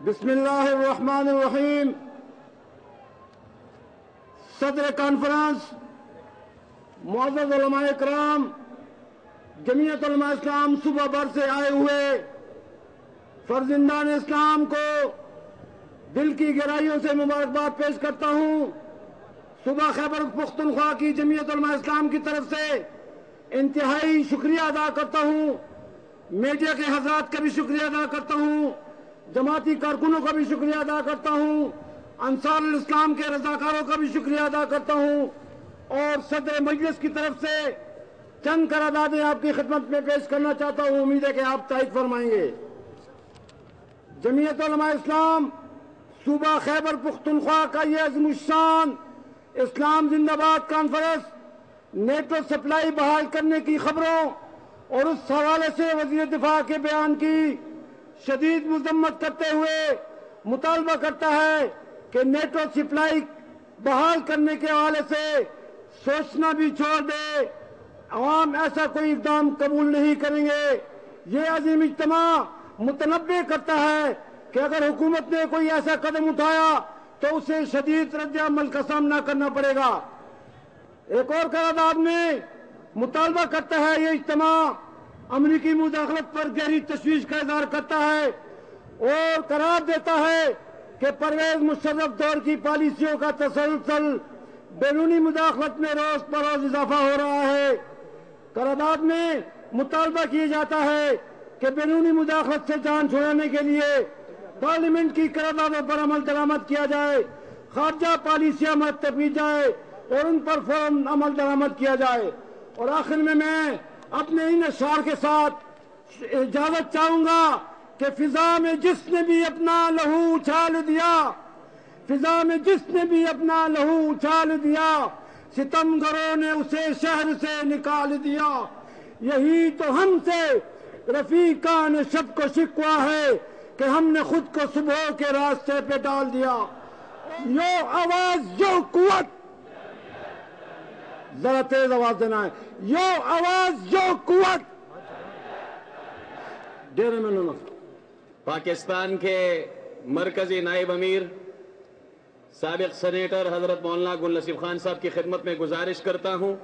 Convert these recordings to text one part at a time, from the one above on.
بسم اللہ الرحمن الرحیم۔ صدر کانفرنس، معزز علماء اکرام، جمعیت علماء اسلام صوبہ بھر سے آئے ہوئے فرزندان اسلام کو دل کی گہرائیوں سے مبارکباد پیش کرتا ہوں۔ صوبہ خیبر پختونخوا کی جمعیت علماء اسلام کی طرف سے انتہائی شکریہ ادا کرتا ہوں۔ میڈیا کے حضرات کا بھی شکریہ ادا کرتا ہوں، جماعتی کارکنوں کا بھی شکریہ ادا کرتا ہوں، انصار الاسلام کے رضاکاروں کا بھی شکریہ ادا کرتا ہوں، اور صدر مجلس کی طرف سے چند قراردادیں آپ کی خدمت میں پیش کرنا چاہتا ہوں۔ امید ہے کہ آپ تائید فرمائیں گے۔ جمعیت علماء اسلام صوبہ خیبر پختونخوا کا یہ عظیم الشان اسلام زندہ باد کانفرنس نیٹو سپلائی بحال کرنے کی خبروں اور اس حوالے سے وزیر دفاع کے بیان کی شدید مذمت کرتے ہوئے مطالبہ کرتا ہے کہ نیٹو سپلائی بحال کرنے کے حوالے سے سوچنا بھی چھوڑ دے، عوام ایسا کوئی اقدام قبول نہیں کریں گے۔ یہ عظیم اجتماع متنبع کرتا ہے کہ اگر حکومت نے کوئی ایسا قدم اٹھایا تو اسے شدید رد عمل کا سامنا کرنا پڑے گا۔ ایک اور قرارداد میں مطالبہ کرتا ہے یہ اجتماع امریکی مداخلت پر گہری تشویش کا اظہار کرتا ہے اور قرار دیتا ہے کہ پرویز مشرف دور کی پالیسیوں کا تسلسل بیرونی مداخلت میں روز بروز اضافہ ہو رہا ہے۔ قرارداد میں مطالبہ کیا جاتا ہے کہ بیرونی مداخلت سے جان چھڑانے کے لیے پارلیمنٹ کی قراردادوں پر عمل درآمد کیا جائے، خارجہ پالیسیاں مرتب کی جائے اور ان پر فوراً عمل درآمد کیا جائے۔ اور آخر میں اپنے ان اشعار کے ساتھ اجازت چاہوں گا کہ فضا میں جس نے بھی اپنا لہو اچھال دیا، فضا میں جس نے بھی اپنا لہو اچھال دیا، ستمگروں نے اسے شہر سے نکال دیا۔ یہی تو ہم سے رفیقان شب کو شکوا ہے کہ ہم نے خود کو صبح کے راستے پہ ڈال دیا۔ یو آواز یو قوت، ذرا تیز آواز دینا ہے، یو آواز یو قوت۔ ڈیرے میں پاکستان کے مرکزی نائب امیر سابق سینیٹر حضرت مولانا گل نصیب خان صاحب کی خدمت میں گزارش کرتا ہوں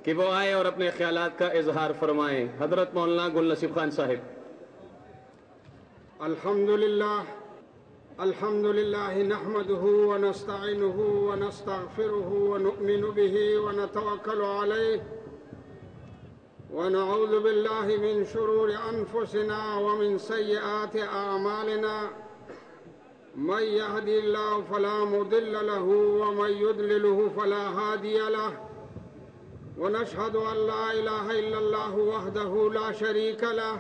کہ وہ آئیں اور اپنے خیالات کا اظہار فرمائیں۔ حضرت مولانا گل نصیب خان صاحب۔ الحمد للہ نحمده ونستعینه ونستغفره ونؤمن به ونتوکل علیہ ونعوذ باللہ من شرور انفسنا ومن سیئات اعمالنا من يهدي الله فلا مضل له ومن يضلل فلا هادي له ونشهد ان لا اله الا الله وحده لا شريك له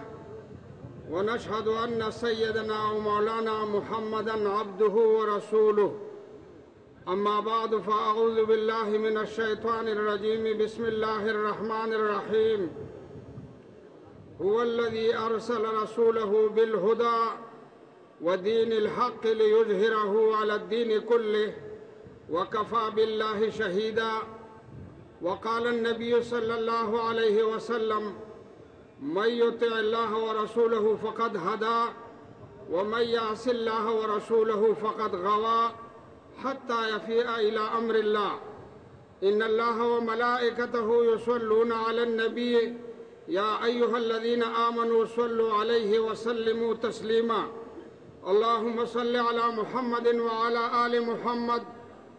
ونشهد ان سيدنا ومولانا محمدا عبده ورسوله اما بعد فاعوذ بالله من الشيطان الرجيم بسم الله الرحمن الرحيم هو الذي ارسل رسوله بالهدى ودين الحق ليظهره على الدين كله وكفى بالله شهيدا وقال النبي صلى الله عليه وسلم من يطع الله ورسوله فقد هدى ومن يعص الله ورسوله فقد غوى حتى يفيء إلى أمر الله إن الله وملائكته يصلون على النبي يا أيها الذين آمنوا صلوا عليه وسلموا تسليما اللهم صل على محمد وعلى آل محمد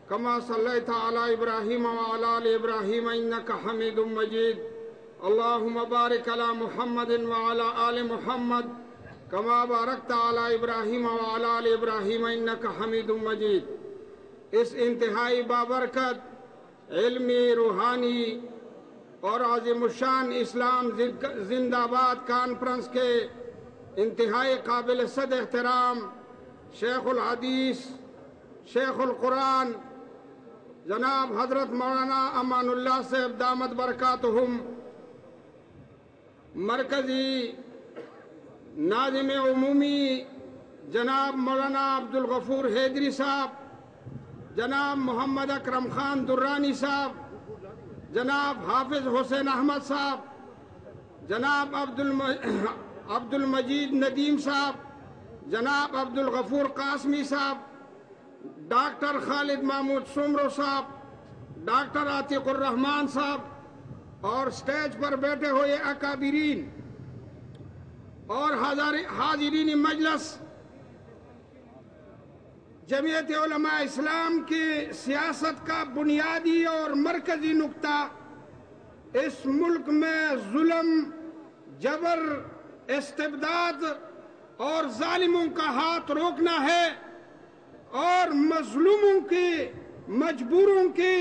كما صليت على إبراهيم وعلى آل إبراهيم إنك حميد مجيد اللهم بارك على محمد وعلى آل محمد كما باركت على إبراهيم وعلى آل إبراهيم إنك حميد مجيد۔ اس انتہائی بابرکت علمی، روحانی اور عظیم الشان اسلام زندہ باد کانفرنس کے انتہائی قابل صد احترام شیخ الحدیث، شیخ القرآن جناب حضرت مولانا امان اللہ صاحب دامت برکاتہم، مرکزی ناظم عمومی جناب مولانا عبد الغفور حیدری صاحب، جناب محمد اکرم خان درانی صاحب، جناب حافظ حسین احمد صاحب، جناب عبد المجید ندیم صاحب، جناب عبد الغفور قاسمی صاحب، ڈاکٹر خالد محمود سمرو صاحب، ڈاکٹر عاتق الرحمان صاحب اور سٹیج پر بیٹھے ہوئے اکابرین اور حاضرین مجلس، جمعیت علماء اسلام کی سیاست کا بنیادی اور مرکزی نقطہ اس ملک میں ظلم، جبر، استبداد اور ظالموں کا ہاتھ روکنا ہے اور مظلوموں کی، مجبوروں کی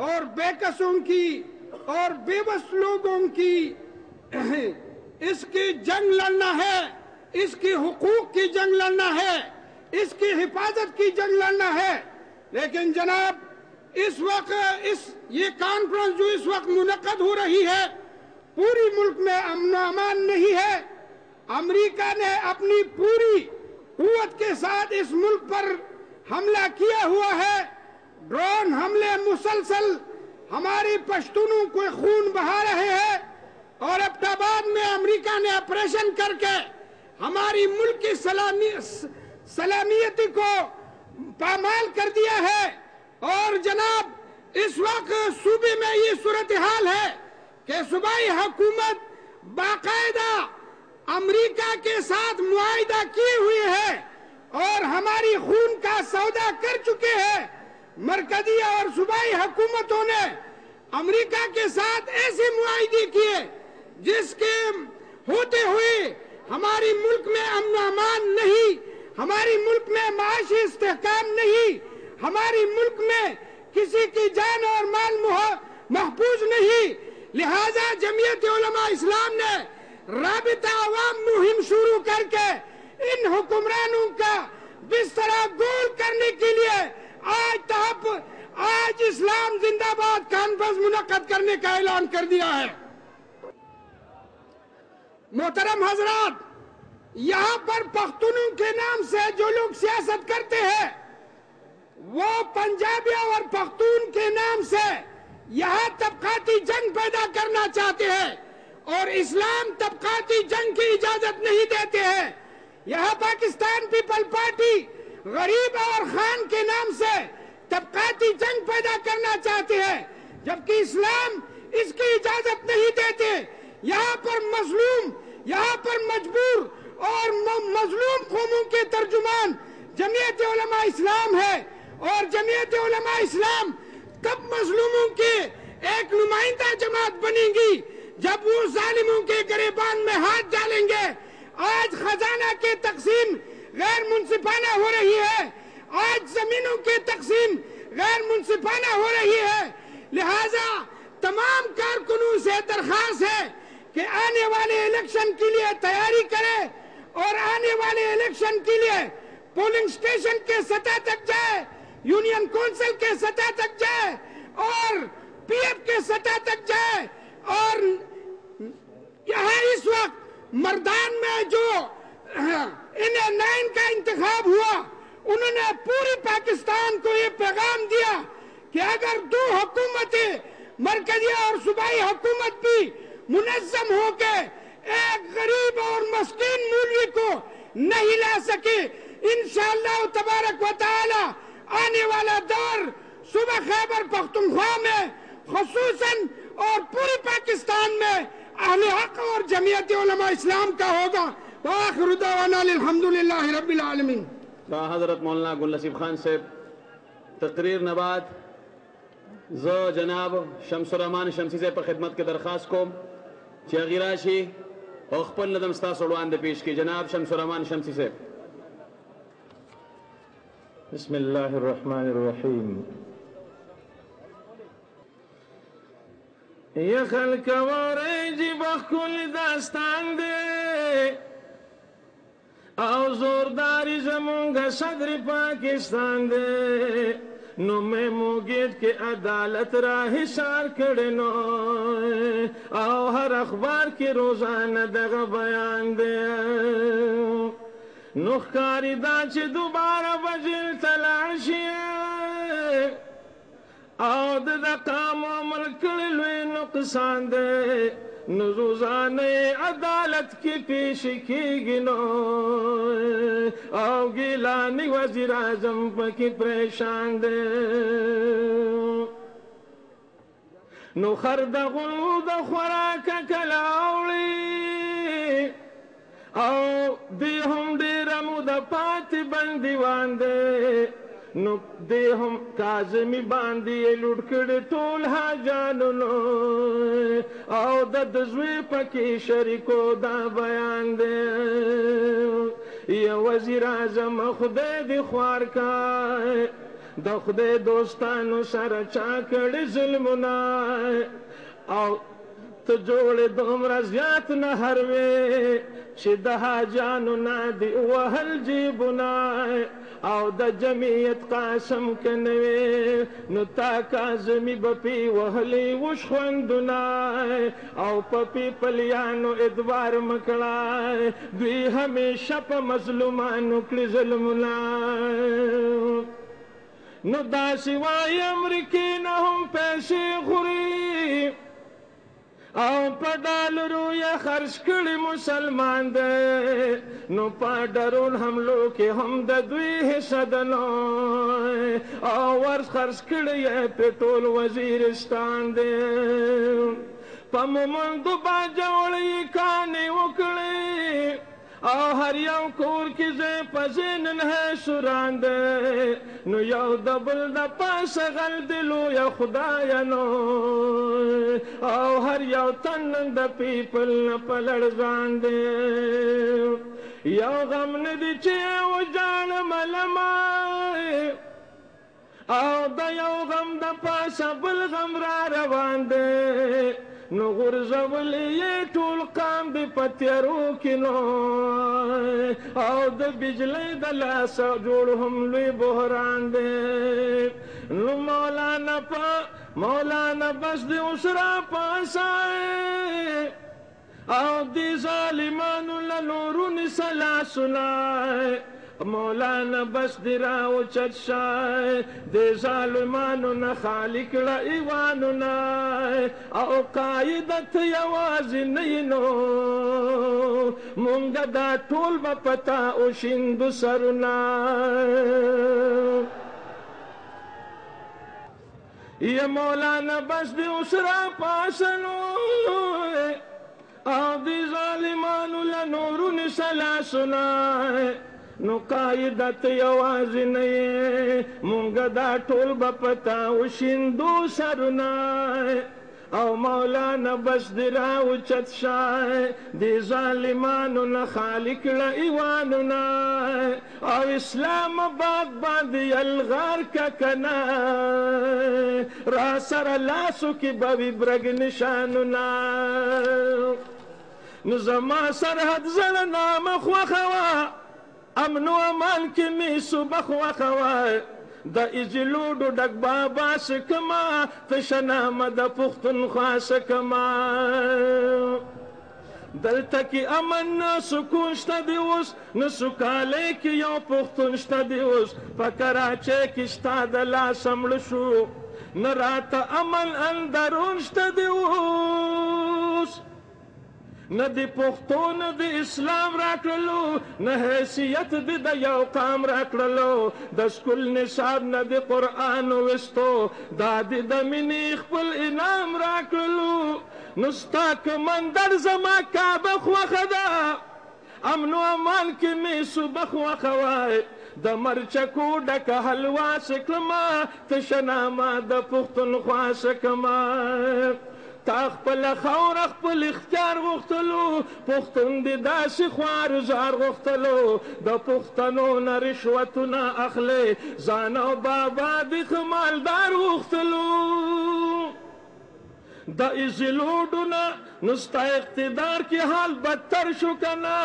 اور بے کسوں کی اور بے بس لوگوں کی اس کی جنگ لڑنا ہے، اس کی حقوق کی جنگ لڑنا ہے، اس کی حفاظت کی جنگ لڑنا ہے۔ لیکن جناب اس وقت یہ کانفرنس جو اس وقت منعقد ہو رہی ہے، پوری ملک میں امن و امان نہیں ہے۔ امریکہ نے اپنی پوری قوت کے ساتھ اس ملک پر حملہ کیا ہوا ہے، ڈرون حملے مسلسل ہماری پشتونوں کو خون بہا رہے ہیں، اور ابٹ آباد میں امریکہ نے آپریشن کر کے ہماری ملک کی سلامیتی کو پامال کر دیا ہے۔ اور جناب اس وقت صوبے میں یہ صورتحال ہے کہ صوبائی حکومت باقاعدہ امریکہ کے ساتھ معاہدہ کیے ہوئے ہے اور ہماری خون کا سودا کر چکے ہیں۔ مرکزی اور صوبائی حکومتوں نے امریکہ کے ساتھ ایسے معاہدے کیے جس کے ہوتے ہوئے ہماری ملک میں امن و امان نہیں، ہماری ملک میں معاشی استحکام نہیں، ہماری ملک میں کسی کی جان اور مال محفوظ نہیں۔ لہذا جمعیت علماء اسلام نے رابطہ عوام مہم شروع کر کے ان حکمرانوں کا بسترا گول کرنے کے لیے آج اسلام زندہ باد کانفرنس منعقد کرنے کا اعلان کر دیا ہے۔ محترم حضرات، یہاں پر پختونوں کے نام سے جو لوگ سیاست کرتے ہیں وہ پنجابیوں اور پختون کے نام سے یہاں طبقاتی جنگ پیدا کرنا چاہتے ہیں، اور اسلام طبقاتی جنگ کی اجازت نہیں دیتے ہیں۔ یہاں پاکستان پیپل پارٹی غریب اور خان کے نام سے طبقاتی جنگ پیدا کرنا چاہتے ہیں، جبکہ اسلام اس کی اجازت نہیں دیتے۔ یہاں پر مظلوم، یہاں پر مجبور اور مظلوم قوموں کے ترجمان جمعیت علماء اسلام ہے، اور جمعیت علماء اسلام تب مظلوموں کے ایک نمائندہ جماعت بنے گی جب وہ ظالموں کے گریبان میں ہاتھ ڈالیں گے۔ آج خزانہ کی تقسیم غیر منصفانہ ہو رہی ہے، آج زمینوں کی تقسیم غیر منصفانہ ہو رہی ہے۔ لہذا تمام کارکنوں سے درخواست ہے کہ آنے والے الیکشن کے لیے تیاری کرے، اور آنے والے الیکشن کے لیے پولنگ سٹیشن کے سطح تک جائے، یونین کونسل کے سطح تک جائے اور پی ایف کے سطح تک جائے۔ اور یہاں اس وقت مردان میں جو انہیں 9 کا انتخاب ہوا، انہوں نے پوری پاکستان کو یہ پیغام دیا کہ اگر 2 حکومتیں مرکزی اور صوبائی حکومت بھی منظم ہو کے ایک غریب اور مسکین مولوی کو نہیں لا سکے، انشاءاللہ تبارک و تعالی آنے والا دور صوبہ خیبر پختونخوا میں خصوصاً اور پوری پاکستان میں اہل حق اور جمعیت علماء اسلام کا ہوگا۔ وآخر دعوانا الحمدللہ رب العالمین۔ حضرت مولانا گل نصیب خان سے تقریر نبات زو جناب شمس الرحمان شمسی سے پر خدمت کے درخواست کو چیغیراشی اور خپل ندم ستا سڑوان دے پیش کی۔ جناب شمس الرحمان شمسی سے۔ بسم اللہ الرحمن الرحیم۔ یہ خلق وارے جی بخل داستان دے او زورداری زمونگا صدر پاکستان دے نو میں موگیت کے عدالت راہ سار کڑنو او ہر اخبار کے روزانہ دغا بیان دے نخکاری دا چی دوبارہ بجل تلاشی او دا قام عمل کرلوی نقصان دے نزوزان عدالت کی پیش کی گنو او گیلانی وزیر اعظم پکی پریشان دے نو خر د غلو د خوراک کلاوړي او دی هم ډېر مو د پاتې بندیوان دی نو دی هم کاظمي باندې لوټ کړي ټول حاجانو او د زوی پکې شریکو دا بیان دی یا وزیر اعظم خدای دې خوار کا د خدای دوستانو سره چا کړي ظلمونه او ته جوړې دومره زیات نه هروې چې د حاجانو نه دې وهل جیبونه او د جمعیت قاسم کنوي نو تا کاظمي بپی وهلی وش خوندونه او پپی پلیانو ادوار مکړای دوی همیشه په مظلومانو کړي ظلمونه نو داسې وایي امریکې نه هم پیسې خوري او په ډالرو یې خرڅ کړي مسلمان دی نو په ډرون حملو کې هم د دوی حصه ده نو او ورس خرڅ کړي یې پټول وزیرستان دی په مومندو باجوړ یې کانې وکړي او هر یو کور کې زه پسې نن ہے سوران دی نو یو د بل د پاسه غل دی لویه خدایه نو او هر یو تن د پیپل نه په لړزان دی یو غم نه دی چې وجاړم لمه او د یو غم د پاسه بل غم را روان دی نو غرزولی یې ټول قام د پتیارو کې نو او د بجلی د لاسه جوړ هم لوی بحران دی نو مولانا بس د اوس را پاسای او د ظالمانو له نورو نیسه لاسونه مولانا بس دی راو چت شای دی ظالمانو نه خالی کړه ایوانونه او قاعدت یوازې نه نو مونږ دا ټول به پتا او شیندو سرونه یا مولانا بس دی اوس را پاسنو او دی ظالمانو له نورو نیسه لاسونه نو قاعدت یوازې نه یې مونږ دا ټول به پتا وشیندو سرونه او مولانا بس دی راوچت شای دی ظالمانو نه خالی کړه ایوانونه او اسلام آباد باندې یلغار که کنه را سره لاسو کې به وي برګ نشانونه نو زما سرحد زړه مخ وخوه امن و امان کی می صبح وخوای د ایجلوډو ډک بابا سکما تشنامه د پښتونخوا سکما دلته کې امن سکون شته دی اوس نه سوکاله کې یو پښتون شته دی اوس په کراچۍ کې شته د لاس مړ شو نه راته امن اندرون شته دی اوس نه دی پښتو نه دی اسلام راکړلو نه حیثیت دی د یو قام راکړلو د سکول نصاب نه دی قرآن وستو دا دی د مینې خپل انعام راکړلو نو ستا که مندر زما کعبه خوښه ده امن و امان کې مې صبح خوښه وای د مرچکو ډکه حلوا سکلما تشنامه د پښتونخوا سکما تا خپل خاور خپل اختیار غوښتلو پښتون دې داسې خوار زار غوښتلو د پښتنو نه رشوتونه اخلي ځان او بابا دې ښه مالدار غوښتلو د ایزلوډو نه نو ستا اقتدار کې حال بدتر شو کنه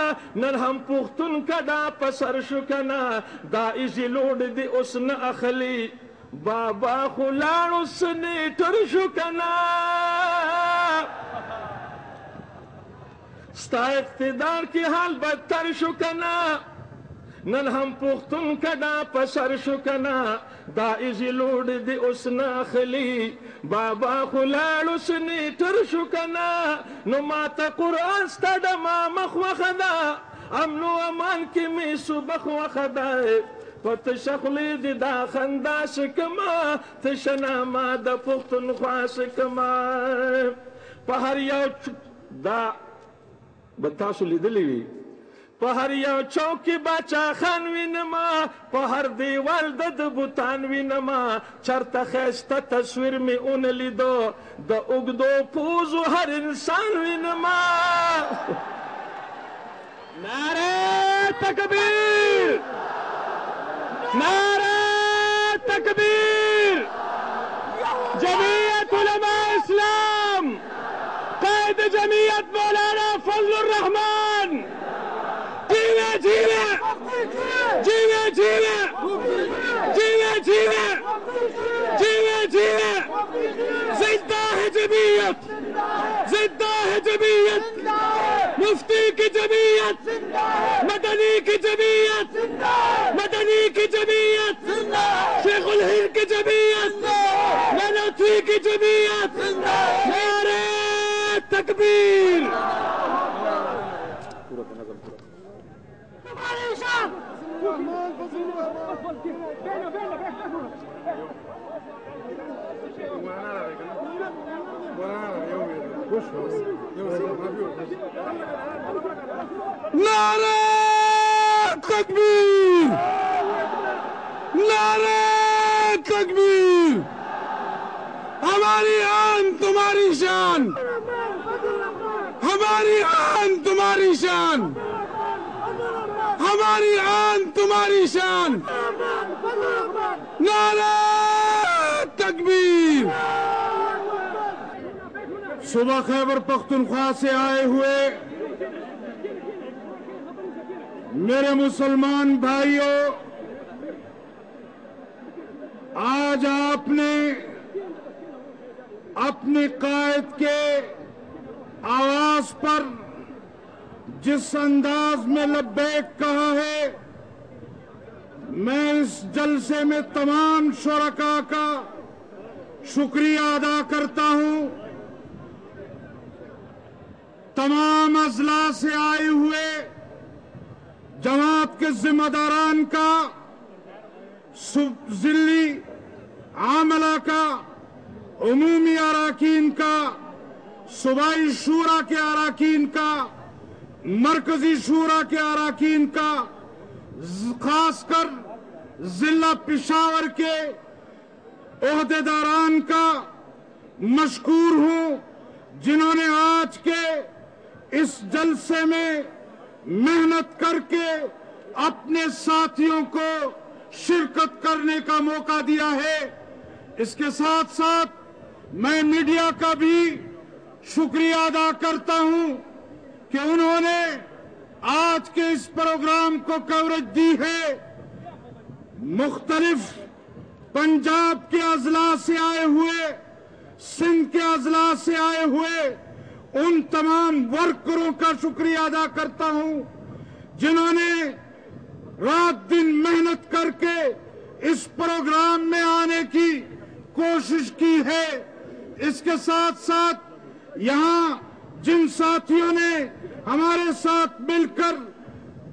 نن هم پښتون کډا په سر شو کنه دا ایزلوډ دې اوس نه اخلي بابا خو لاړو سنیټر شو کنه ستا اقتدار کی حال بدتر شو کنا نن هم پختون کدا پسر شو کنا دا ایزی لوڈ دی اس ناخلی بابا خلالو سنیٹر شو کنا نو ماتا قرآن ستا دا ما مخوخدا امن و امان کی می صبح و خدای پت شخلی دی دا خنداس کما تشناما دا پختونخوا کما په هر یو دا بتاسو لیدلی وی په هر یو چوکي باچا خان وینما په هر دیوال د بوتان وینما چرته خسته تصویر می اون لیدو د اوګدو پوزو هر انسان وینما نعرہ تکبیر نعرہ تکبیر جمعیت علماء اسلام قائد جمعیت مولانا فضل الرحمان جیوے جیوے جیوے جیوے جیوے جیوے جیوے زندہ ہے جمعیت زندہ ہے جمعیت مفتی کی جمعیت مدنی کی جمعیت مدنی کی جمعیت شیخ الہند کی جمعیت نانوتوی کی جمعیت نعرہ تکبیر نعرہ تکبیر نعرہ تکبیر ہماری آن تمہاری شان ہماری آن تمہاری شان ہماری آن تمہاری شان نعرہ تکبیر صبح خیبر پختونخوا سے آئے ہوئے میرے مسلمان بھائیوں، آج آپ نے اپنے قائد کے آواز پر جس انداز میں لبیک کہا ہے، میں اس جلسے میں تمام شرکاء کا شکریہ ادا کرتا ہوں۔ تمام اضلاع سے آئے ہوئے جماعت کے ذمہ داران کا، ضلعی عاملہ کا، عمومی اراکین کا، صوبائی شورا کے اراکین کا، مرکزی شورا کے اراکین کا، خاص کر ضلع پشاور کے عہدیداران کا مشکور ہوں، جنہوں نے آج کے اس جلسے میں محنت کر کے اپنے ساتھیوں کو شرکت کرنے کا موقع دیا ہے۔ اس کے ساتھ ساتھ میں میڈیا کا بھی شکریہ ادا کرتا ہوں کہ انہوں نے آج کے اس پروگرام کو کوریج دی ہے۔ مختلف پنجاب کے اضلاع سے آئے ہوئے، سندھ کے اضلاع سے آئے ہوئے ان تمام ورکروں کا شکریہ ادا کرتا ہوں جنہوں نے رات دن محنت کر کے اس پروگرام میں آنے کی کوشش کی ہے۔ اس کے ساتھ ساتھ یہاں جن ساتھیوں نے ہمارے ساتھ مل کر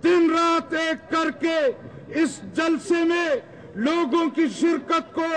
دن رات ایک کر کے اس جلسے میں لوگوں کی شرکت کو